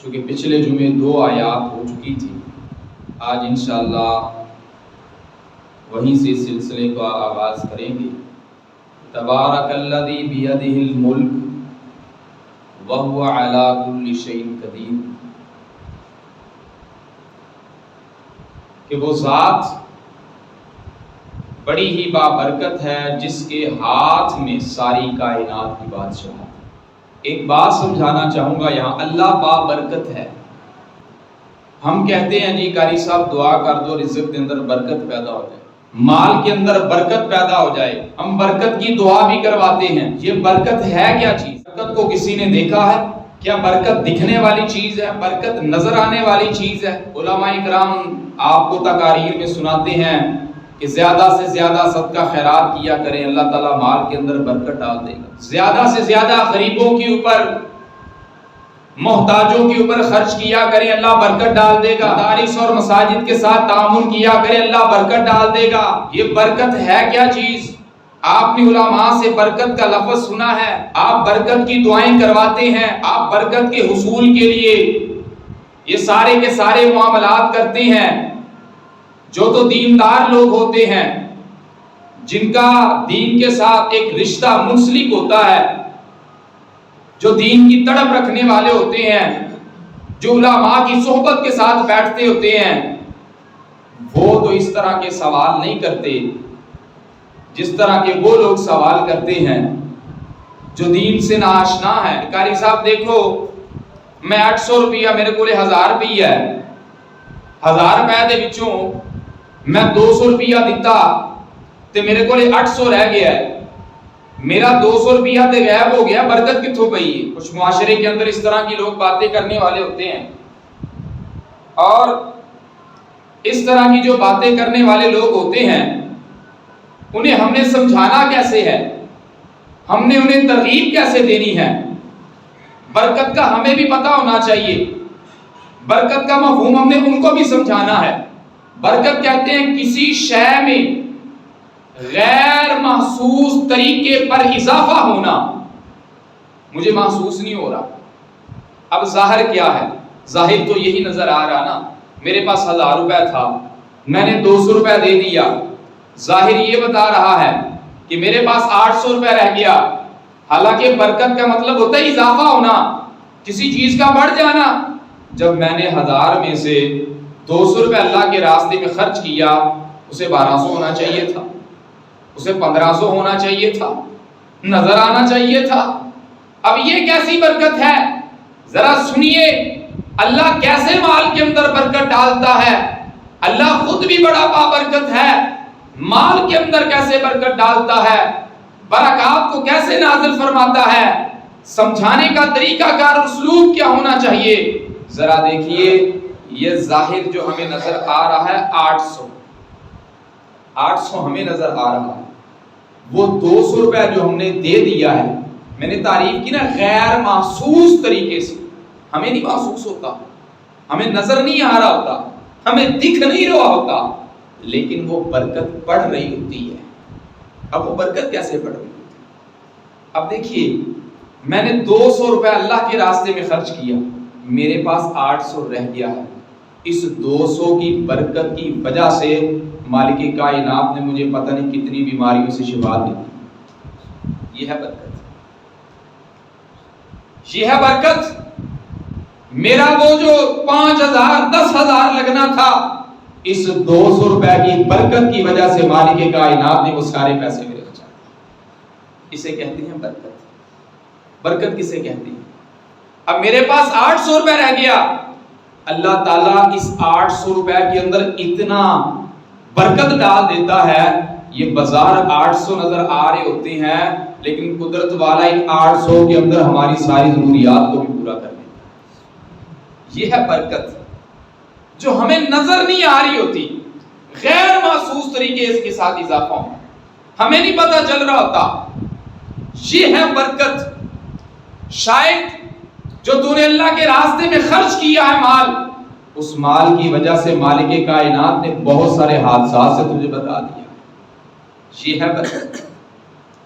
چونکہ پچھلے جمعے 2 آیات ہو چکی تھی، آج انشاءاللہ وہیں سے سلسلے کا آغاز کریں گے۔ تبارک الذی بیدہ الملک وہو علی کل شیء قدیر، کہ وہ ذات بڑی ہی بابرکت ہے جس کے ہاتھ میں ساری کائنات کی بادشاہت۔ ایک بات سمجھانا چاہوں گا یہاں، اللہ بابرکت ہے۔ ہم کہتے ہیں جی قاری صاحب دعا کر دو رزق کے اندر برکت پیدا ہو جائے، مال کے اندر برکت پیدا ہو جائے، ہم برکت کی دعا بھی کرواتے ہیں۔ یہ برکت ہے کیا چیز؟ برکت کو کسی نے دیکھا ہے؟ کیا برکت دکھنے والی چیز ہے؟ برکت نظر آنے والی چیز ہے؟ علماء کرام آپ کو تقاریر میں سناتے ہیں کہ زیادہ سے زیادہ صدقہ خیرات کیا کریں، اللہ تعالیٰ مال کے اندر برکت ڈال دے گا۔ زیادہ سے زیادہ غریبوں کے اوپر، محتاجوں کے اوپر خرچ کیا کریں، اللہ برکت ڈال دے گا۔ مدارس اور مساجد کے ساتھ تعاون کیا کریں، اللہ برکت ڈال دے گا۔ یہ برکت ہے کیا چیز؟ آپ نے علماء سے برکت کا لفظ سنا ہے، آپ برکت کی دعائیں کرواتے ہیں، آپ برکت کے حصول کے لیے یہ سارے کے سارے معاملات کرتے ہیں۔ جو تو دیندار لوگ ہوتے ہیں، جن کا دین کے ساتھ ایک رشتہ منسلک ہوتا ہے، جو دین کی تڑپ رکھنے والے ہوتے ہیں، جو علماء کی صحبت کے ساتھ بیٹھتے ہوتے ہیں، وہ تو اس طرح کے سوال نہیں کرتے جس طرح کے وہ لوگ سوال کرتے ہیں جو دین سے ناآشنا ہے۔ قاری صاحب دیکھو، میں 800 روپیہ میرے کو 1000 روپیہ ہے، 1000 روپے دے وچوں میں 200 روپیہ دیتا تے میرے کو 800 رہ گیا ہے، میرا 200 روپیہ تے غائب ہو گیا، برکت کتھوں پئی ہے؟ کچھ معاشرے کے اندر اس طرح کی لوگ باتیں کرنے والے ہوتے ہیں، اور اس طرح کی جو باتیں کرنے والے لوگ ہوتے ہیں انہیں ہم نے سمجھانا کیسے ہے؟ ہم نے انہیں ترغیب کیسے دینی ہے؟ برکت کا ہمیں بھی پتہ ہونا چاہیے، برکت کا مفہوم ہم نے ان کو بھی سمجھانا ہے۔ برکت کہتے ہیں کسی شے میں غیر محسوس طریقے پر اضافہ ہونا۔ مجھے محسوس نہیں ہو رہا، اب ظاہر کیا ہے؟ ظاہر تو یہی نظر آ رہا نا، میرے پاس 1000 روپے تھا، میں نے 200 روپے دے دیا، ظاہر یہ بتا رہا ہے کہ میرے پاس 800 روپے رہ گیا، حالانکہ برکت کا مطلب ہوتا ہے اضافہ ہونا، کسی چیز کا بڑھ جانا۔ جب میں نے 1000 میں سے 200 روپے اللہ کے راستے میں خرچ کیا، اسے 1200 ہونا چاہیے تھا، اسے 1500 ہونا چاہیے تھا، نظر آنا چاہیے تھا۔ اب یہ کیسی برکت ہے؟ ذرا سنیے، اللہ کیسے مال کے اندر برکت ڈالتا ہے؟ اللہ خود بھی بڑا بابرکت ہے، مال کے اندر کیسے برکت ڈالتا ہے؟ برکات کو کیسے نازل فرماتا ہے؟ سمجھانے کا طریقہ کار اسلوب کیا ہونا چاہیے؟ ذرا دیکھیے، یہ ظاہر جو ہمیں نظر آ رہا ہے 800 ہمیں نظر آ رہا ہے، وہ 200 روپے جو ہم نے دے دیا ہے، میں نے تعریف کی نا غیر محسوس طریقے سے، ہمیں نہیں محسوس ہوتا، ہمیں نظر نہیں آ رہا ہوتا، ہمیں دکھ نہیں رہا ہوتا، لیکن وہ برکت پڑ رہی ہوتی ہے۔ اب وہ برکت کیسے پڑ رہی ہوتی ہے؟ اب دیکھیے، میں نے 200 روپے اللہ کے راستے میں خرچ کیا، میرے پاس 800 رہ گیا ہے، اس 200 کی برکت کی وجہ سے مالک کائنات نے مجھے پتہ نہیں کتنی بیماریوں سے شفا دی۔ یہ ہے برکت، یہ ہے برکت۔ میرا وہ جو 5000 10,000 لگنا تھا، اس 200 روپے کی برکت کی وجہ سے مالک کائنات نے وہ سارے پیسے میرے بچا دیے۔ اسے کہتے ہیں برکت۔ برکت کسے کہتے ہیں؟ اب میرے پاس 800 روپے رہ گیا، اللہ تعالیٰ اس 800 روپے کے اندر اتنا برکت ڈال دیتا ہے، یہ بازار 800 نظر آ رہے ہوتے ہیں، لیکن قدرت والا ان 800 کے اندر ہماری ساری ضروریات کو بھی پورا کر دیتا ہے۔ یہ ہے برکت جو ہمیں نظر نہیں آ رہی ہوتی، غیر محسوس طریقے اس کے ساتھ اضافہ ہونا، ہمیں نہیں پتہ چل رہا ہوتا۔ یہ ہے برکت۔ شاید جو تو نے اللہ کے راستے میں خرچ کیا ہے مال، اس مال کی وجہ سے مالک کائنات نے بہت سارے حادثات سے تجھے بتا دیا۔ یہ ہے برکت۔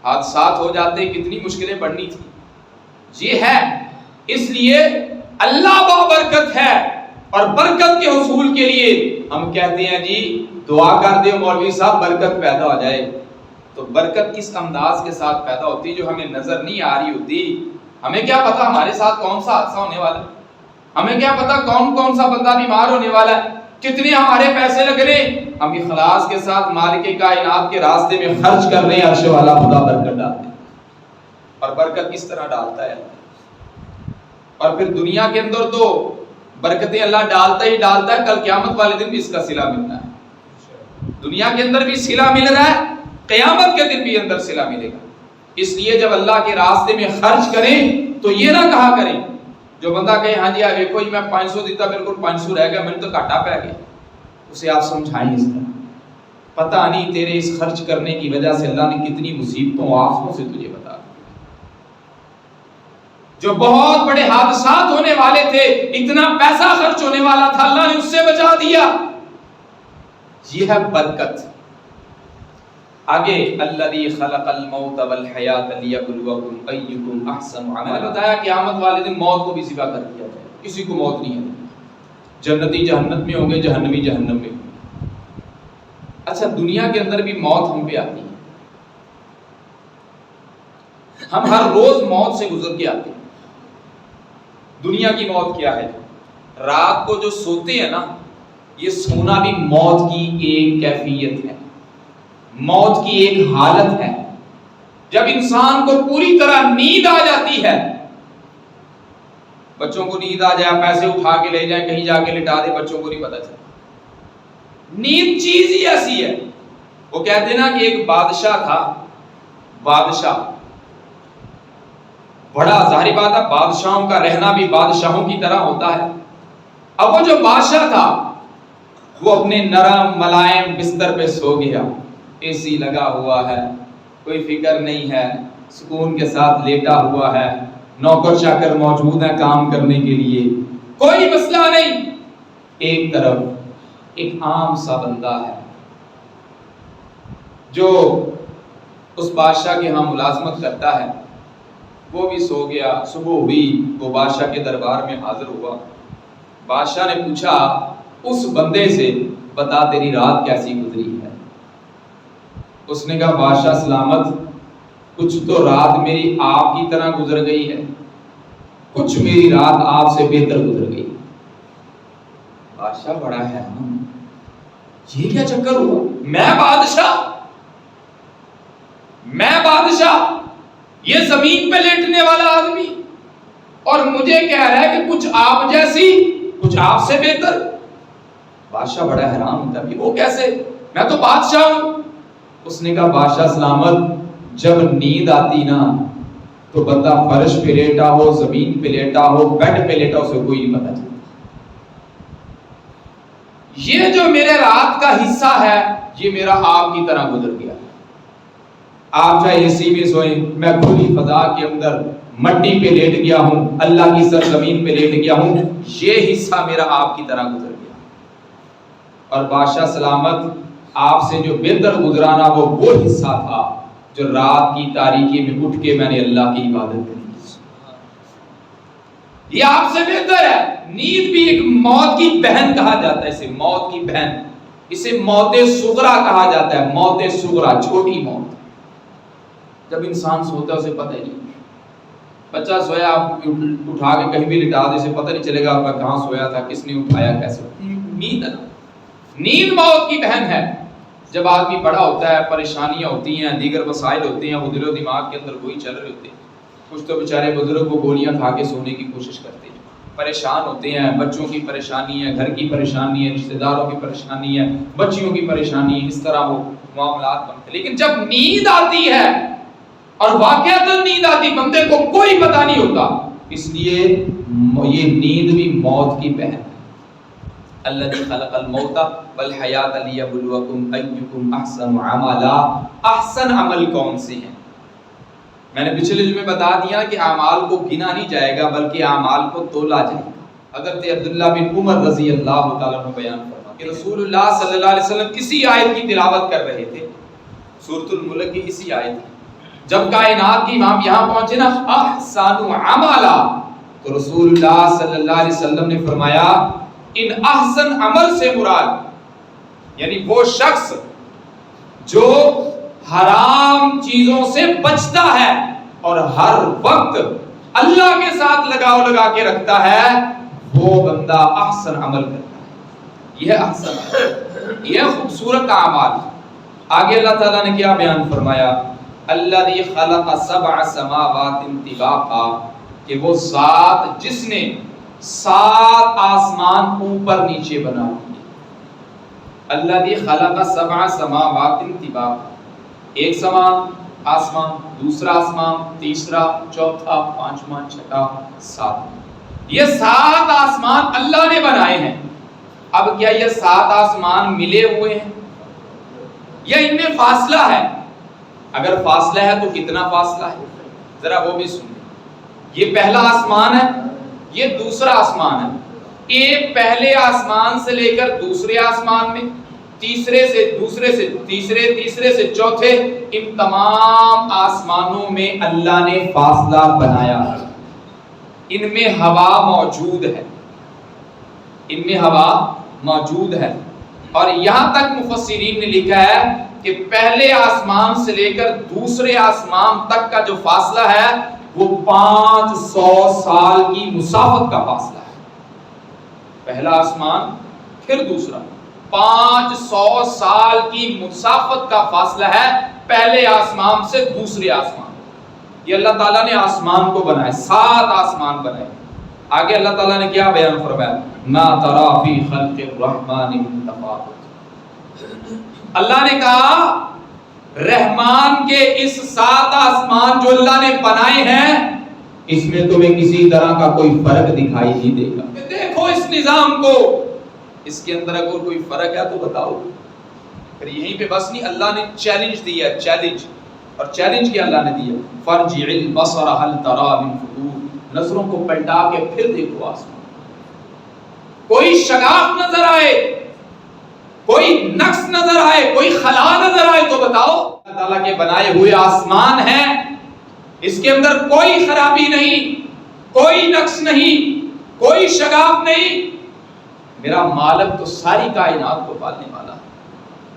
حادثات ہو جاتے کتنی مشکلیں پڑنی تھی۔ یہ ہے، اس لیے اللہ بابرکت ہے، اور برکت کے حصول کے لیے ہم کہتے ہیں جی دعا کر دے مولوی صاحب برکت پیدا ہو جائے. تو برکت کس انداز کے ساتھ پیدا ہوتی جو ہمیں نظر نہیں آ رہی ہوتی. ہمیں کیا پتا ہمارے ساتھ کون سا حادثہ ہونے والا ہے، ہمیں کیا پتا کون سا بندہ بیمار ہونے والا ہے، کتنے ہمارے پیسے لگ رہے ہیں. ہم اخلاص کے ساتھ مالک کائنات کے راستے میں خرچ کر رہے ہیں، عرش والا خدا برکت ڈالتے ہیں. اور برکت کس طرح ڈالتا ہے، اور پھر دنیا کے اندر تو برکتیں اللہ ڈالتا ہی ڈالتا ہے، کل قیامت والے دن بھی اس کا صلہ ملنا ہے. دنیا کے اندر بھی صلہ مل رہا ہے، قیامت کے دن بھی اندر صلہ ملے گا. اس لیے جب اللہ کے راستے میں خرچ کریں تو یہ نہ کہا کریں، جو بندہ کہے ہاں جی دیکھو جی میں 500 دیتا میرے کو 500 رہ گیا، میں نے تو گھاٹا پہ گیا، اسے آپ سمجھائیں اس طرح پتہ نہیں تیرے اس خرچ کرنے کی وجہ سے اللہ نے کتنی مصیبتوں آفتوں سے تجھے بتا. جو بہت بڑے حادثات ہونے والے تھے، اتنا پیسہ خرچ ہونے والا تھا، اللہ نے اس سے بچا دیا. یہ ہے برکت. آگے الذی خلق الموت والحیات لیبلوکم ایکم احسن عملا. میں نے بتایا قیامت والے دن موت کو بھی ذبح کر دیا جائے، کسی کو موت نہیں ہے. جنتی جہنم میں ہوں گے، جہنمی جہنم میں ہوں گے. اچھا دنیا کے اندر بھی موت ہم پہ آتی ہے، ہم ہر روز موت سے گزر کے آتے ہیں. دنیا کی موت کیا ہے؟ رات کو جو سوتے ہیں نا، یہ سونا بھی موت کی ایک کیفیت ہے، موت کی ایک حالت ہے. جب انسان کو پوری طرح نیند آ جاتی ہے، بچوں کو نیند آ جائے پیسے اٹھا کے لے جائیں کہیں جا کے لٹا دے، بچوں کو نہیں پتا چلتا. نیند چیز ہی ایسی ہے. وہ کہتے ہیں نا کہ ایک بادشاہ تھا، بادشاہ بڑا ظاہری بات ہے بادشاہوں کا رہنا بھی بادشاہوں کی طرح ہوتا ہے. اب وہ جو بادشاہ تھا وہ اپنے نرم ملائم بستر پہ سو گیا، اے سی لگا ہوا ہے، کوئی فکر نہیں ہے، سکون کے ساتھ لیٹا ہوا ہے، نوکر چاکر موجود ہیں کام کرنے کے لیے، کوئی مسئلہ نہیں. ایک طرف ایک عام سا بندہ ہے جو اس بادشاہ کے ہاں ملازمت کرتا ہے، وہ بھی سو گیا. صبح ہوئی، وہ بادشاہ کے دربار میں حاضر ہوا. بادشاہ نے پوچھا اس بندے سے بتا تیری رات کیسی گزری ہے. اس نے کہا بادشاہ سلامت، کچھ تو رات میری آپ کی طرح گزر گئی ہے، کچھ میری رات آپ سے بہتر گزر گئی. بادشاہ بڑا ہے یہ کیا چکر ہوا؟ میں بادشاہ یہ زمین پہ لیٹنے والا آدمی، اور مجھے کہہ رہا ہے کہ کچھ آپ جیسی کچھ آپ سے بہتر. بادشاہ بڑا حیران ہوتا ہے وہ کیسے، میں تو بادشاہ ہوں. اس نے کہا بادشاہ سلامت، جب نیند آتی نا تو بندہ فرش پہ لیٹا ہو، زمین پہ لیٹا ہو، بیڈ پہ لیٹا، اسے کوئی نہیں پتا چلتا. یہ جو میرے رات کا حصہ ہے یہ میرا آپ کی طرح گزر گیا. آپ چاہے اے سی میں سوئیں، میں کھلی فضا کے اندر مٹی پہ لیٹ گیا ہوں، اللہ کی سرزمین پہ لیٹ گیا ہوں، یہ حصہ میرا آپ کی طرح گزر گیا. اور بادشاہ سلامت، آپ سے جو بہتر گزرانا وہ حصہ تھا جو رات کی تاریکی میں اٹھ کے میں نے اللہ کی عبادت کی. یہ آپ سے بہتر ہے. نیند بھی ایک موت کی بہن کہا جاتا ہے، اسے موت کی بہن، اسے موت صغرا کہا جاتا ہے. موت صغرا، چھوٹی موت. جب انسان سوتا ہے اسے پتہ ہی نہیں. بچہ سویا آپ اٹھا کے کہیں بھی لٹا دے، اسے پتہ نہیں چلے گا آپ کہاں سویا تھا، کس نے اٹھایا، کیسے. نیند موت کی بہن ہے. جب آدمی بڑا ہوتا ہے پریشانیاں ہوتی ہیں، دیگر وسائل ہوتے ہیں، وہ دل و دماغ کے اندر وہی چل رہے ہوتے ہیں. کچھ تو بیچارے بزرگ وہ گولیاں کھا کے سونے کی کوشش کرتے ہیں، پریشان ہوتے ہیں، بچوں کی پریشانی ہے، گھر کی پریشانی ہے، رشتہ داروں کی پریشانی ہے، بچیوں کی پریشانی ہے، اس طرح وہ معاملات بنتے. لیکن جب نیند آتی ہے، اور واقعتاً نیند آتی، بندے کو کوئی پتہ نہیں ہوتا. اس لیے یہ نیند بھی موت کی بہن ہے. الذی خلق الموت والحیات لیبلوکم ایکم احسن عملا. احسن عمل کون سے ہیں؟ میں نے پچھلے جمعے بتا دیا کہ اعمال کو گنا نہیں جائے گا بلکہ اعمال کو تولا جائے گا. حضرت عبداللہ بن عمر رضی اللہ تعالیٰ عنہ بیان فرماتے کہ رسول اللہ صلی اللہ علیہ وسلم کسی آیت کی تلاوت کر رہے تھے، سورۃ الملک کی اسی آیت کی. جب کائنات کی امام یہاں پہنچے نا، احسن عملا، تو رسول اللہ صلی اللہ علیہ وسلم نے فرمایا ان احسن عمل سے مراد یعنی وہ شخص جو حرام چیزوں سے بچتا ہے اور ہر وقت اللہ کے ساتھ لگاؤ لگا کے رکھتا ہے وہ بندہ احسن عمل کرتا ہے. یہ احسن عمل, یہ خوبصورت اعمال. آگے اللہ تعالیٰ نے کیا بیان فرمایا الذی خلق سبع سماوات طباقا کہ وہ ذات جس نے 7 آسمان اوپر نیچے بنا دیے. الذی خلق سبع سماوات طباقا, ایک آسمان, دوسرا آسمان, تیسرا, چوتھا, پانچواں, چھٹا, ساتواں. یہ 7 آسمان اللہ نے بنائے ہیں. اب کیا یہ 7 آسمان ملے ہوئے ہیں یا ان میں فاصلہ ہے؟ اگر فاصلہ ہے تو کتنا فاصلہ ہے ذرا وہ بھی سنیں. یہ پہلا آسمان ہے, یہ دوسرا آسمان ہے. ایک پہلے آسمان سے لے کر دوسرے آسمان میں, تیسرے سے دوسرے سے تیسرے, تیسرے سے چوتھے, ان تمام آسمانوں میں اللہ نے فاصلہ بنایا. ان میں ہوا موجود ہے, ان میں ہوا موجود ہے. اور یہاں تک مفسرین نے لکھا ہے کہ پہلے آسمان سے لے کر دوسرے آسمان تک کا جو فاصلہ ہے وہ 500 سال کی مسافت کا فاصلہ ہے. پہلا آسمان پھر دوسرا, 500 سال کی مسافت کا فاصلہ ہے پہلے آسمان سے دوسرے آسمان. یہ اللہ تعالیٰ نے آسمان کو بنائے, 7 آسمان بنائے. آگے اللہ تعالیٰ نے کیا بیان فرمایا ما ترى فی خلق الرحمن من تفاوت. اللہ نے کہا رحمان کے اس 7 آسمان جو اللہ نے بنائے ہیں اس میں تمہیں کسی طرح کا کوئی فرق دکھائی نہیں دے گا. دیکھو اس نظام کو, اس کے اندر اگر کوئی فرق ہے تو بتاؤ. پھر یہیں پہ بس نہیں, اللہ نے چیلنج دیا, چیلنج. اور چیلنج کیا اللہ نے دیا فرجع البصر هل ترى من فطور, نظروں کو پلٹا کے پھر دیکھو آسمان, کوئی شگاف نظر آئے, کوئی نقص نظر آئے, کوئی خلا نظر آئے تو بتاؤ. اللہ تعالیٰ کے بنائے ہوئے آسمان ہیں, اس کے اندر کوئی خرابی نہیں, کوئی نقص نہیں, کوئی شگاف نہیں. میرا مالک تو ساری کائنات کو پالنے والا ہے.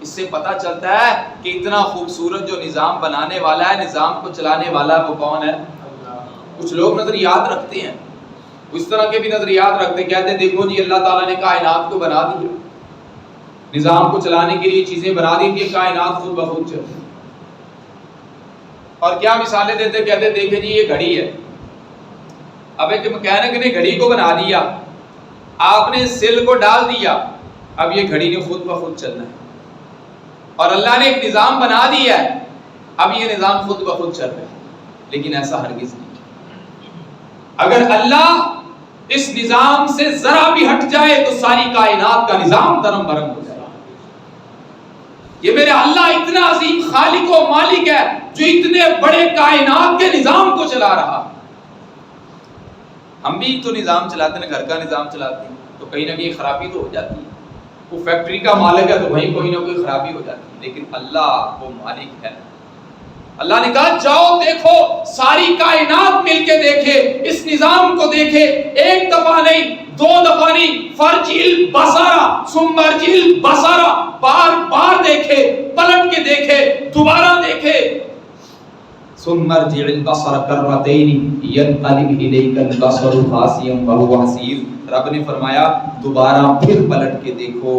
اس سے پتہ چلتا ہے کہ اتنا خوبصورت جو نظام بنانے والا ہے, نظام کو چلانے والا ہے, وہ کون ہے؟ کچھ لوگ نظریات رکھتے ہیں, اس طرح کے بھی نظریات رکھتے ہیں, کہتے ہیں دیکھو جی اللہ تعالیٰ نے کائنات کو بنا دیا, نظام کو چلانے کے لیے چیزیں بنا دی کہ کائنات خود بخود چلتی. اور کیا مثالیں دیتے, کہتے ہیں دیکھیں جی یہ گھڑی ہے. اب ایک مکینک نے گھڑی کو بنا دیا, آپ نے سل کو ڈال دیا, اب یہ گھڑی نے خود بخود چلنا ہے. اور اللہ نے ایک نظام بنا دیا ہے, اب یہ نظام خود بخود چل رہا ہے. لیکن ایسا ہرگز نہیں. اگر اللہ اس نظام سے ذرا بھی ہٹ جائے تو ساری کائنات کا نظام درم برم ہو جائے. یہ میرے اللہ اتنا عظیم خالق و مالک ہے جو اتنے بڑے کائنات کے نظام کو چلا رہا. ہم بھی تو نظام چلاتے ہیں, گھر کا نظام چلاتے ہیں, تو کہیں نہ کہیں خرابی تو ہو جاتی ہے. وہ فیکٹری کا مالک ہے تو وہیں کوئی نہ کوئی خرابی ہو جاتی ہے. لیکن اللہ وہ مالک ہے. اللہ نے کہا جاؤ دیکھو, ساری کائنات مل کے دیکھے, اس نظام کو دیکھے, ایک دفعہ نہیں, 2 دفعہ نہیں, فرجل بصرا ثم ارجل بصرا, بار بار دیکھے, پلٹ کے دیکھے, دوبارہ دیکھے. ثم ارجع البصر کرتين ينقلب اليك البصر خاسئا وهو حسير. رب نے فرمایا دوبارہ پھر پلٹ کے دیکھو,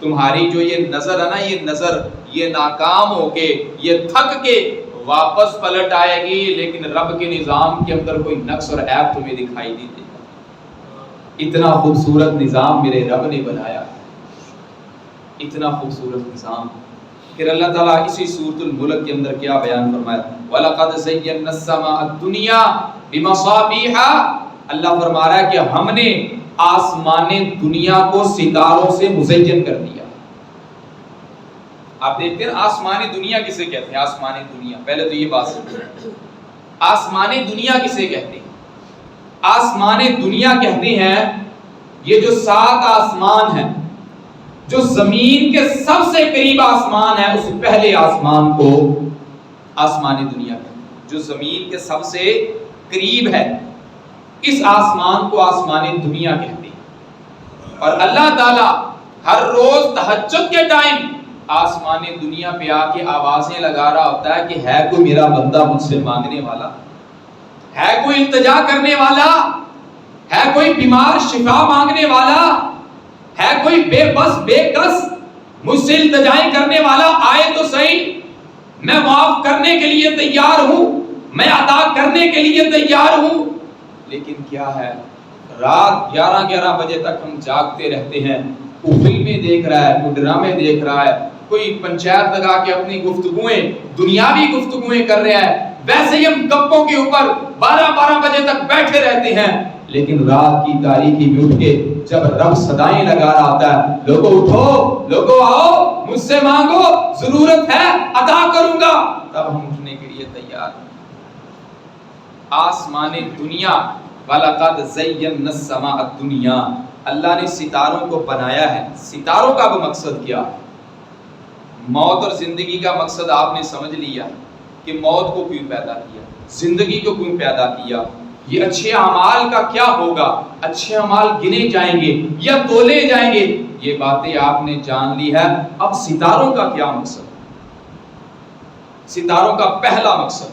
تمہاری جو یہ نظر ہے نا, یہ نظر یہ ناکام ہو کے, یہ تھک کے واپس پلٹ آئے گی, لیکن رب کے نظام کے اندر کوئی نقص اور عیب تمہیں دکھائی نہیں دے گا. اتنا خوبصورت نظام میرے رب نے بنایا, اتنا خوبصورت نظام. پھر اللہ تعالیٰ اسی سورۃ الملک کے اندر کیا بیان فرمایا وَلَقَدْ زَيَّنَّا السَّمَاءَ الدُّنْيَا بِمَصَابِيحَ. اللہ فرما رہا ہے کہ ہم نے آسمان دنیا کو ستاروں سے مزین کر دیا. آپ دیکھتے ہیں آسمان دنیا کسے کہتے ہیں؟ آسمان دنیا, پہلے تو یہ بات سمجھیں, آسمان دنیا کسے کہتے ہیں؟ آسمان دنیا کہتے ہیں یہ جو 7 آسمان ہیں, جو زمین کے سب سے قریب آسمان ہے اس پہلے آسمان کو آسمان دنیا کہتے ہیں. جو زمین کے سب سے قریب ہے اس آسمان کو آسمان دنیا کہتے ہیں، اور اللہ تعالی ہر روز تہجد کے ٹائم آسمان دنیا پہ آ کے آوازیں لگا رہا ہوتا ہے کہ ہے کوئی میرا بندہ مجھ سے مانگنے والا، ہے کوئی التجا کرنے والا، ہے کوئی بیمار شفا مانگنے والا، ہے کوئی بے بس بے کس مجھ سے التجائیں کرنے والا، آئے تو صحیح، میں معاف کرنے کے لیے تیار ہوں، میں عطا کرنے کے لیے تیار ہوں۔ لیکن کیا ہے، رات 11 بجے تک ہم جاگتے رہتے ہیں، کوئی فلمیں دیکھ رہا ہے، کوئی ڈرامے دیکھ رہا ہے، کوئی پنچایت لگا کے اپنی گفتگویں دنیاوی گفتگویں کر رہا ہے، ویسے ہی ہم گپوں کے اوپر 12 بجے تک بیٹھے رہتے ہیں۔ لیکن رات کی تاریکی میں اٹھ کے جب رب صدائیں لگا رہا ہوتا ہے، لوگوں اٹھو، لوگوں آؤ، مجھ سے مانگو، ضرورت ہے عطا کروں گا، تب ہم اٹھنے کے لیے تیار ہیں۔ آسمان دنیا، وَلَقَدْ زَيَّنَّا السَّمَاءَ الدُّنْيَا، اللہ نے ستاروں کو بنایا ہے۔ ستاروں کا وہ مقصد کیا؟ موت اور زندگی کا مقصد آپ نے سمجھ لیا کہ موت کو کیوں پیدا کیا، زندگی کو کیوں پیدا کیا، یہ اچھے اعمال کا کیا ہوگا، اچھے اعمال گنے جائیں گے یا تولے جائیں گے، یہ باتیں آپ نے جان لی ہے۔ اب ستاروں کا کیا مقصد؟ ستاروں کا پہلا مقصد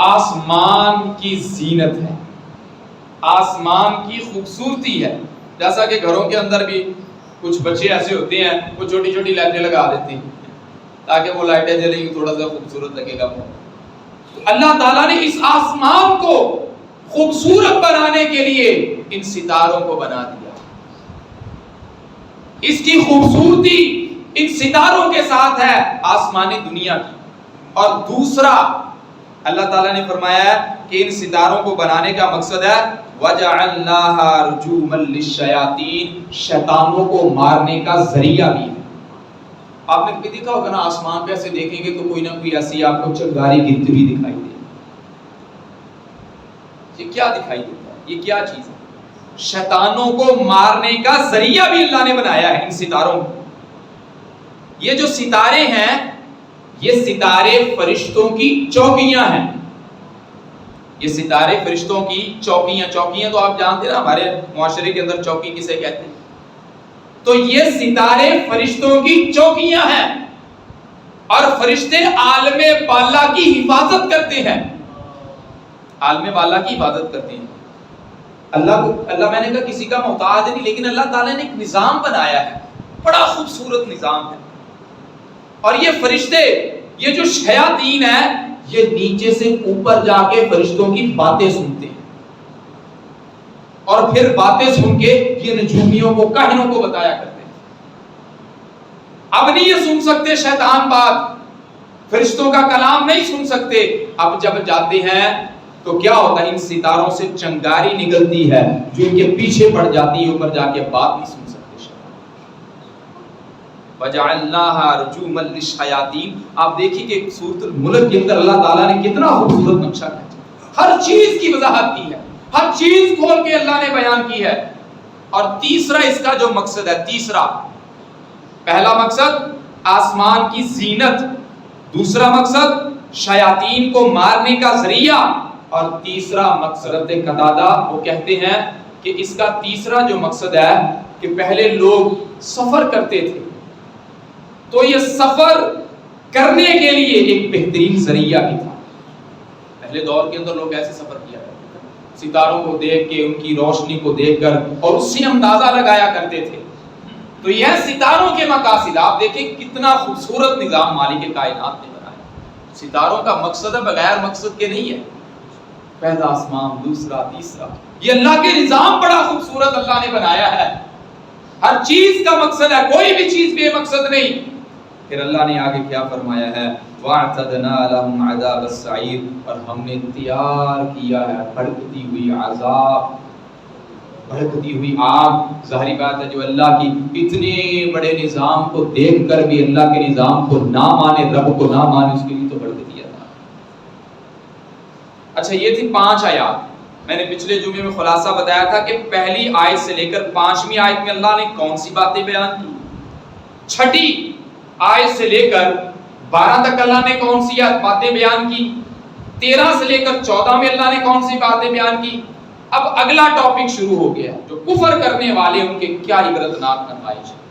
آسمان کی زینت ہے، آسمان کی خوبصورتی ہے۔ جیسا کہ گھروں کے اندر بھی کچھ بچے ایسے ہوتے ہیں، وہ چھوٹی چھوٹی لائٹیں لگا دیتے ہیں تاکہ وہ لائٹیں جلیں تھوڑا سا خوبصورت لگے گا۔ اللہ تعالیٰ نے اس آسمان کو خوبصورت بنانے کے لیے ان ستاروں کو بنا دیا۔ اس کی خوبصورتی ان ستاروں کے ساتھ ہے آسمان دنیا کی۔ اور دوسرا اللہ تعالیٰ نے فرمایا ہے کہ ان ستاروں کو بنانے کا مقصد ہے وَجَعَلْنَاهَا رُجُومًا لِلشَّيَاطِينِ، شیطانوں کو مارنے کا ذریعہ بھی ہے۔ آپ نے کبھی دیکھا ہوگا نا، آسمان پہ ایسے دیکھیں گے تو کوئی نہ کوئی ایسی آپ کو چنگاری گرتی ہوئی دکھائی دے۔ یہ کیا دکھائی دیتا ہے؟ یہ کیا چیز ہے؟ شیطانوں کو مارنے کا ذریعہ بھی اللہ نے بنایا ہے ان ستاروں کو۔ یہ جو ستارے ہیں، یہ ستارے فرشتوں کی چوکیاں ہیں۔ یہ ستارے فرشتوں کی چوکیاں تو آپ جانتے ہیں نا، ہمارے معاشرے کے اندر چوکی کسے کہتے ہیں؟ تو یہ ستارے فرشتوں کی چوکیاں ہیں، اور فرشتے عالم بالا کی حفاظت کرتے ہیں، عالم بالا کی حفاظت کرتے ہیں۔ اللہ میں نے کہا کسی کا محتاج نہیں، لیکن اللہ تعالیٰ نے ایک نظام بنایا ہے، بڑا خوبصورت نظام ہے۔ اور یہ فرشتے، یہ جو شیاطین ہیں، یہ نیچے سے اوپر جا کے فرشتوں کی باتیں سنتے ہیں، اور پھر باتیں سن کے یہ نجومیوں کو، کاہنوں کو بتایا کرتے ہیں۔ اب نہیں یہ سن سکتے شیطان بات، فرشتوں کا کلام نہیں سن سکتے۔ اب جب جاتے ہیں تو کیا ہوتا ہے، ان ستاروں سے چنگاری نکلتی ہے جو ان کے پیچھے پڑ جاتی ہے، اوپر جا کے بات نہیں سن سکتے۔ وَجَعَلْنَاهَا رُجُومًا لِلشَّيَاطِينِ، آپ دیکھیے کہ سورۃ الملک کے اندر اللہ تعالیٰ نے کتنا خوبصورت نقشہ کھینچا، ہر چیز کی وضاحت کی ہے، ہر چیز کھول کے اللہ نے بیان کی ہے۔ اور تیسرا اس کا جو مقصد ہے، تیسرا، پہلا مقصد آسمان کی زینت، دوسرا مقصد شیاطین کو مارنے کا ذریعہ، اور تیسرا مقصد قتادہ وہ کہتے ہیں کہ اس کا تیسرا جو مقصد ہے کہ پہلے لوگ سفر کرتے تھے، تو یہ سفر کرنے کے لیے ایک بہترین ذریعہ بھی تھا۔ پہلے دور کے اندر لوگ ایسے سفر کیا کرتے تھے، ستاروں کو دیکھ کے، ان کی روشنی کو دیکھ کر، اور اس سے اندازہ لگایا کرتے تھے۔ تو یہ ستاروں کے مقاصد، آپ دیکھیں کتنا خوبصورت نظام مالک کائنات نے بنایا۔ ستاروں کا مقصد ہے، بغیر مقصد کے نہیں ہے، پہلا آسمان، دوسرا، تیسرا، یہ اللہ کے نظام بڑا خوبصورت اللہ نے بنایا ہے۔ ہر چیز کا مقصد ہے، کوئی بھی چیز بے مقصد نہیں۔ پھر اللہ نے آگے کیا فرمایا ہے، وَاعْتَدْنَا لَهُمْ عَذَابَ السَّعِيرِ، اور ہم نے تیار کیا ہے بھڑکتی ہوئی عذاب، بھڑکتی ہوئی آگ۔ ظاہری بات ہے جو اللہ کی اتنے بڑے نظام کو دیکھ کر بھی اللہ کے نظام کو نہ مانے، رب کو نہ مانے، اس کے لیے تو بھڑکتی ہے۔ اچھا، یہ تھی 5 آیات۔ میں نے پچھلے جمعے میں خلاصہ بتایا تھا کہ پہلی آیت سے لے کر 5ویں آیت میں اللہ نے کون سی باتیں بیان کی، 6 آیت سے لے کر 12 تک اللہ نے کون سی باتیں بیان کی، 13 سے لے کر 14 میں اللہ نے کون سی باتیں بیان کی؟ اب اگلا ٹاپک شروع ہو گیا، جو کفر کرنے والے ان کے کیا عبرتناک نتائج ہیں۔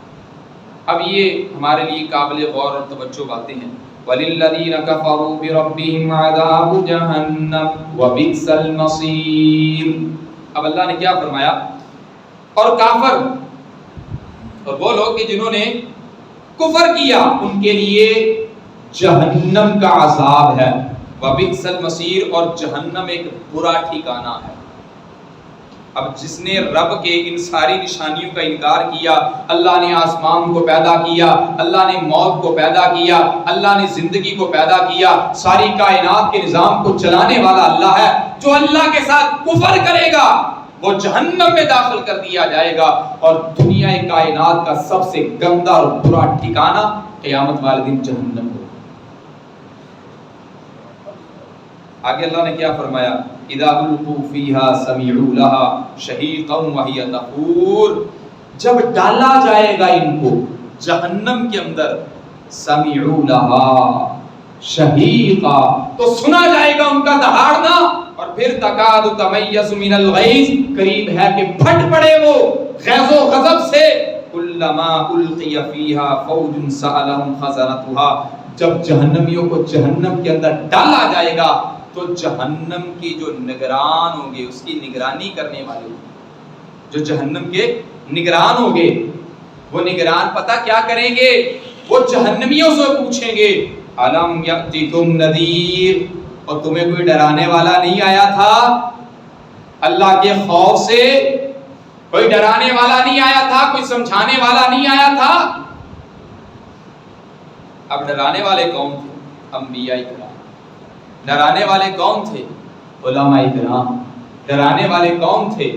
اب یہ ہمارے لیے قابل غور اور توجہ باتیں ہیں۔ وَلِلَّذِينَ كَفَرُوا بِرَبِّهِمْ عَذَابُ جَهَنَّمَ وَبِئْسَ الْمَصِيرُ۔ اب اللہ نے کیا فرمایا؟ اور کافر اور وہ لوگ کہ جنہوں نے کفر کیا ان کے لیے جہنم کا عذاب ہے، وَبِئْسَ الْمَصِيرُ، اور جہنم ایک برا ٹھکانہ ہے۔ اب جس نے رب کے ان ساری نشانیوں کا انکار کیا، اللہ نے آسمان کو پیدا کیا، اللہ نے موت کو پیدا کیا، اللہ نے زندگی کو پیدا کیا، ساری کائنات کے نظام کو چلانے والا اللہ ہے، جو اللہ کے ساتھ کفر کرے گا وہ جہنم میں داخل کر دیا جائے گا، اور دنیا کائنات کا سب سے گندا اور برا ٹھکانہ قیامت والے دن جہنم ہوگا۔ آگے اللہ نے کیا فرمایا؟ اذا القوا فيها سمعوا لها شهيقا وهي تفور، جب ڈالا جائے گا ان کو جہنم کے اندر، سمعوا لها شهيقا، تو سنا جائے گا ان کا دہاڑنا، اور پھر تکاد تمیز من الغیظ، قریب ہے کہ پھٹ پڑے وہ غیظ و غضب سے، کلما القی فیها فوج سألهم خزنتها، جب جہنمیوں کو جہنم کے اندر ڈالا جائے گا تو جہنم کی جو نگران ہوں گے، اس کی نگرانی کرنے والے جو جہنم کے نگران ہوں گے، وہ نگران پتہ کیا کریں گے؟ وہ جہنمیوں سے پوچھیں گے الم یأتکم نذیر، اور تمہیں کوئی ڈرانے والا نہیں آیا تھا؟ اللہ کے خوف سے کوئی ڈرانے والا نہیں آیا تھا؟ کوئی سمجھانے والا نہیں آیا تھا؟ اب ڈرانے والے کون تھے؟ انبیاء کرام۔ ڈرانے والے کون تھے؟ علماء کرام۔ ڈرانے والے کون تھے؟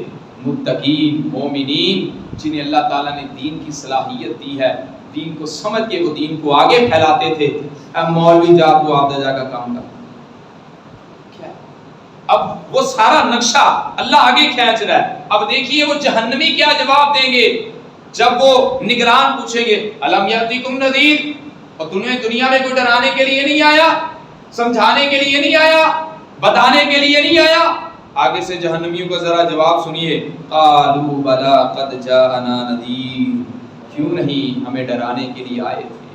متقین، مومنین، جنہیں اللہ تعالیٰ نے دین کی صلاحیت دی ہے، دین کو سمجھ کے وہ دین کو آگے پھیلاتے تھے۔ اب مولوی جا تو آپ دجا کا کام کرتا، اب وہ سارا نقشہ اللہ آگے کھینچ رہا ہے۔ اب دیکھیے وہ جہنمی کیا جواب دیں گے جب وہ نگران پوچھیں گے الم یأتکم نذیر، اور تمہیں دنیا میں کوئی ڈرانے کے لیے نہیں آیا، سمجھانے کے لیے نہیں آیا، بتانے کے لیے نہیں آیا؟ آگے سے جہنمیوں کا ذرا جواب سنیے، قالوا بلا قد جاءنا نذیر، کیوں نہیں، ہمیں ڈرانے کے لیے آئے تھے۔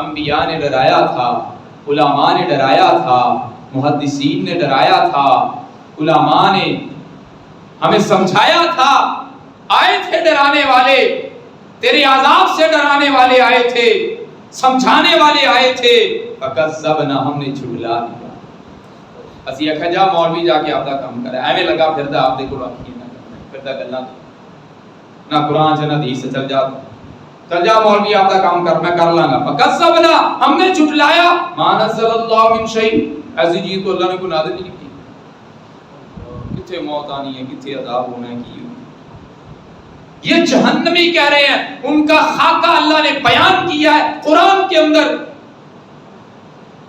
انبیاء نے ڈرایا تھا، علماء نے ڈرایا تھا، محدثین نے ڈرایا تھا، علماء نے ہمیں سمجھایا تھا، آئے تھے ڈرانے والے، تیرے عذاب سے ڈرانے والے آئے تھے، سمجھانے والے آئے تھے، فکذبنا، ہم نے جھٹلا دیا۔ اسی آکھا جا مولوی جا کے آپ دا کام کرے، ایویں لگا پھردا آپ دے کول آکھی نہ پھردا گلاں نہ قرآن سے نہ حدیث سے، چل جا مولوی آپ دا کام کر، میں کر لاں گا۔ فکذبنا، ہم نے جھٹلایا، ما نزل اللہ من شیء، ایسی چیز تو اللہ نے کوئی نازل نہیں کی، کتھے موت آنی ہے، کتھے عذاب ہونا ہے کی۔ یہ جہنمی کہہ رہے ہیں، ان کا خاکہ اللہ نے بیان کیا ہے قرآن کے اندر۔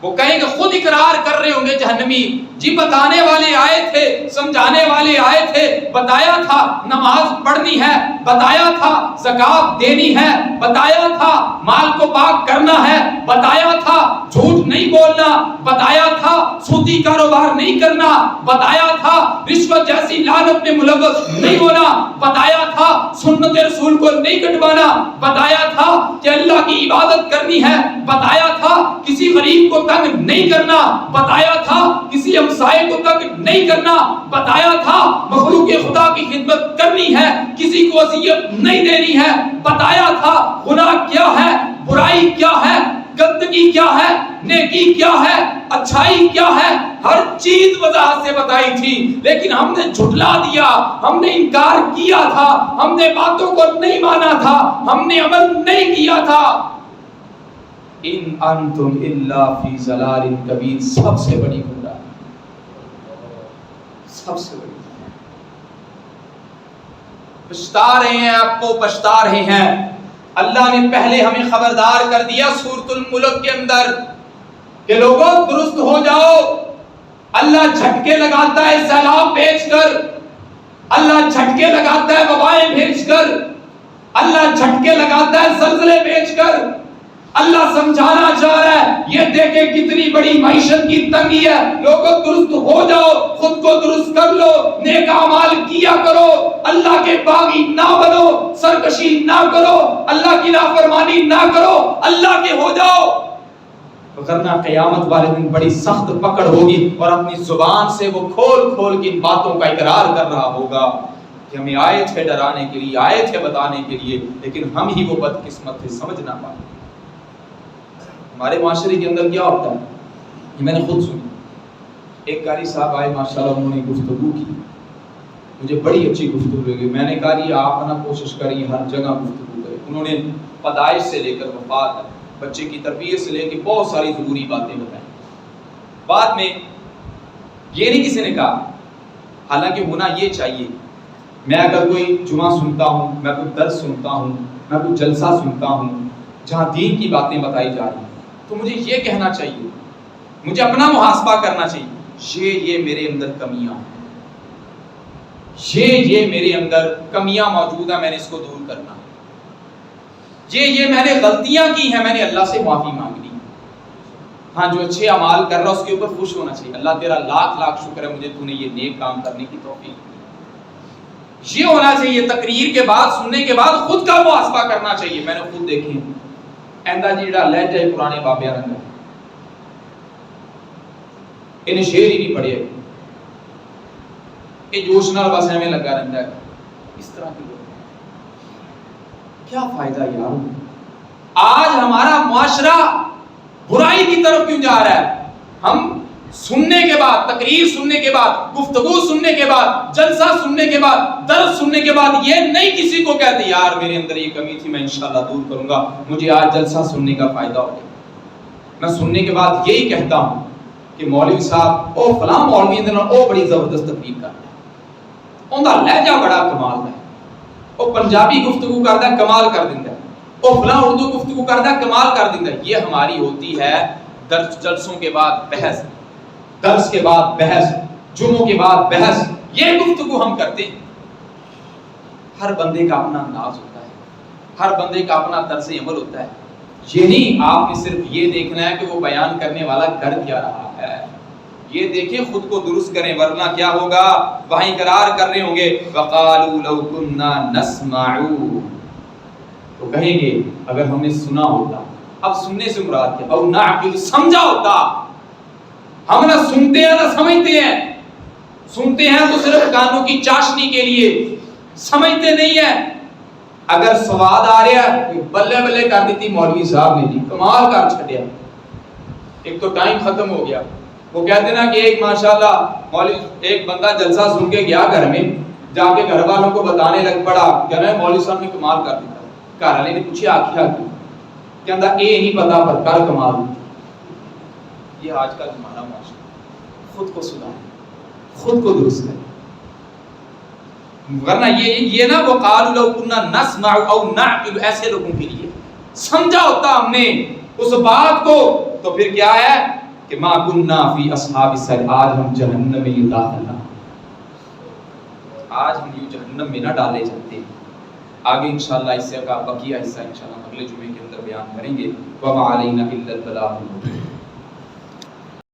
وہ کہیں کہ خود اقرار کر رہے ہوں گے جہنمی، جی بتانے والے آئے تھے، سمجھانے والے آئے تھے، بتایا تھا نماز پڑھنی ہے، بتایا تھا زکوٰۃ دینی ہے، بتایا تھا مال کو پاک کرنا ہے، بتایا تھا جھوٹ نہیں بولنا، بتایا تھا سودی کاروبار نہیں کرنا، بتایا تھا رشوت جیسی لعنت میں ملوث نہیں ہونا، بتایا تھا سنت رسول کو نہیں کٹوانا، بتایا تھا کہ اللہ کی عبادت کرنی ہے، بتایا تھا کسی غریب کو تنگ نہیں کرنا، بتایا تھا کسی ہمسائے کو تنگ نہیں کرنا، بتایا تھا مخلوق خدا کی خدمت کرنی ہے، کسی کو اذیت نہیں دینی ہے، بتایا تھا گناہ کیا ہے، برائی کیا ہے، گندگی کیا ہے، نیکی کیا ہے، اچھائی کیا ہے، ہر چیز وضاحت سے بتائی تھی، لیکن ہم نے جھٹلا دیا، ہم نے انکار کیا تھا، ہم نے باتوں کو نہیں مانا تھا، ہم نے عمل نہیں کیا تھا۔ ان انتم الا فی ضلال کبیر، سب سے بڑی گمراہی، سب سے بڑی پچھتا رہے ہیں، آپ کو پچھتا رہے ہیں۔ اللہ نے پہلے ہمیں خبردار کر دیا سورۃ الملک کے اندر کہ لوگوں درست ہو جاؤ۔ اللہ جھٹکے لگاتا ہے سیلاب بھیج کر، اللہ جھٹکے لگاتا ہے وبائیں بھیج کر، اللہ جھٹکے لگاتا ہے زلزلے بھیج کر، اللہ سمجھانا چاہ رہا ہے یہ دیکھیں کتنی بڑی معیشت کی تنگی ہے، لوگوں درست ہو جاؤ، خود کو درست کر لو، نیک اعمال کیا کرو، اللہ کے باغی نہ بنو، سرکشی نہ کرو، اللہ کی نافرمانی نہ کرو، اللہ کے ہو جاؤ، ورنہ قیامت والے دن بڑی سخت پکڑ ہوگی اور اپنی زبان سے وہ کھول کھول کی باتوں کا اقرار کر رہا ہوگا کہ ہمیں آئے تھے ڈرانے کے لیے، آئے تھے بتانے کے لیے، لیکن ہم ہی وہ بدقسمت تھے، سمجھ نہ پائے۔ ہمارے معاشرے کے اندر کیا ہوتا ہے، یہ میں نے خود سنی، ایک قاری صاحب آئے ماشاءاللہ، انہوں نے گفتگو کی، مجھے بڑی اچھی گفتگو لگی، میں نے کہا یہ آپ نا کوشش کریے ہر جگہ گفتگو کریں۔ انہوں نے پیدائش سے لے کر وفات، بچے کی تربیت سے لے کے بہت ساری ضروری باتیں بتائیں۔ بعد میں یہ نہیں کسی نے کہا، حالانکہ ہونا یہ چاہیے، میں اگر کوئی جمعہ سنتا ہوں، میں کوئی درس سنتا ہوں، میں کوئی جلسہ سنتا ہوں جہاں دین کی باتیں بتائی جا رہی ہیں، تو مجھے یہ کہنا چاہیے، مجھے اپنا محاسبہ کرنا چاہیے، یہ میرے اندر کمیاں ہیں، یہ میرے اندر کمیاں موجود ہیں، میں نے اس کو دور کرنا، یہ میں نے غلطیاں کی ہیں، میں نے اللہ سے معافی مانگنی۔ ہاں جو اچھے اعمال کر رہا اس کے اوپر خوش ہونا چاہیے، اللہ تیرا لاکھ لاکھ شکر ہے مجھے تو نے یہ نیک کام کرنے کی توفیق دی۔ یہ ہونا چاہیے، تقریر کے بعد سننے کے بعد خود کا محاسبہ کرنا چاہیے۔ میں نے خود دیکھی ایندا جیڑا لہجہ ہے پرانے بابے رنگا، انہیں شعر ہی نہیں پڑھے، یہ جوش نال بس ایویں لگا رہتا ہے، اس طرح کی کیا فائدہ یار؟ آج ہمارا معاشرہ برائی کی طرف کیوں جا رہا ہے؟ ہم سننے کے بعد، تقریر سننے کے بعد، گفتگو سننے کے بعد، جلسہ سننے کے بعد، درس سننے کے بعد یہ نہیں کسی کو کہتے یار میرے اندر یہ کمی تھی میں انشاءاللہ دور کروں گا، مجھے آج جلسہ سننے کا فائدہ ہو گیا۔ میں سننے کے بعد یہی کہتا ہوں کہ مولوی صاحب او فلاں مولوی دے نال او بڑی زبردست تقریر کرتا ہے، اوندا لہجہ بڑا کمال دا ہے، او پنجابی گفتگو کردا ہے کمال کر دیندا ہے، او فلاں اردو گفتگو کردا ہے کمال کر دیندا ہے۔ یہ ہماری ہوتی ہے درس جلسوں کے بعد بحث، درس کے بعد بحث، جمعوں کے بعد بحث، یہ گفتگو ہم کرتے ہیں۔ ہر بندے کا اپنا انداز ہوتا ہے، ہر بندے کا اپنا طرز عمل ہوتا ہے، یہ نہیں آپ نے صرف یہ دیکھنا ہے کہ وہ بیان کرنے والا کر کیا رہا ہے، یہ دیکھیں خود کو درست کریں، ورنہ کیا ہوگا؟ وہیں اقرار کر رہے ہوں گے وَقَالُوا لَوْ كُنَّا نَسْمَعُ، تو کہیں گے اگر ہم نے سنا ہوتا، اب سننے سے مراد کیا؟ او نعقل، سمجھا ہوتا، ہم نہ سنتے ہیں نہ سمجھتے ہیں، سنتے ہیں تو صرف کانوں کی چاشنی کے لیے، سمجھتے نہیں ہیں۔ اگر سواد آ رہا ہے بلے بلے کر دیتی مولوی صاحب نے جی کمال کر چھڈیا، ایک تو ٹائم ختم ہو گیا۔ وہ کہتے نا کہ ایک ماشاءاللہ مولوی ایک بندہ جلسہ سن کے گیا گھر میں، جا کے گھر والوں کو بتانے لگ پڑا کہ میں مولوی صاحب نے کمال کر دیا۔ گھر والے نے پوچھا آکھیا کیوں؟ کہندا اے نہیں پتا پر کر کمال۔ یہ آج کل ہمارا معاشرہ، خود کو سدھاریں، خود کو درست کریں، ورنہ یہ نہ وَقَالُوا لَوْ كُنَّا نَسْمَعُ أَوْ نَعْقِلُ، ایسے لوگوں کے لیے سمجھا ہوتا ہم نے اس بات کو تو پھر کیا ہے کہ مَا كُنَّا فِي أَصْحَابِ السَّعِيرِ، آج ہم جہنم میں داخل نہ، آج ہم یوں جہنم میں نہ ڈالے جاتے۔ آگے انشاءاللہ اس سے کا بقیہ حصہ انشاءاللہ اگلے جمعے کے اندر بیان کریں گے۔ وَمَا عَلَيْنَا إِلَّا الْبَلَاغُ الْمُبِينُ۔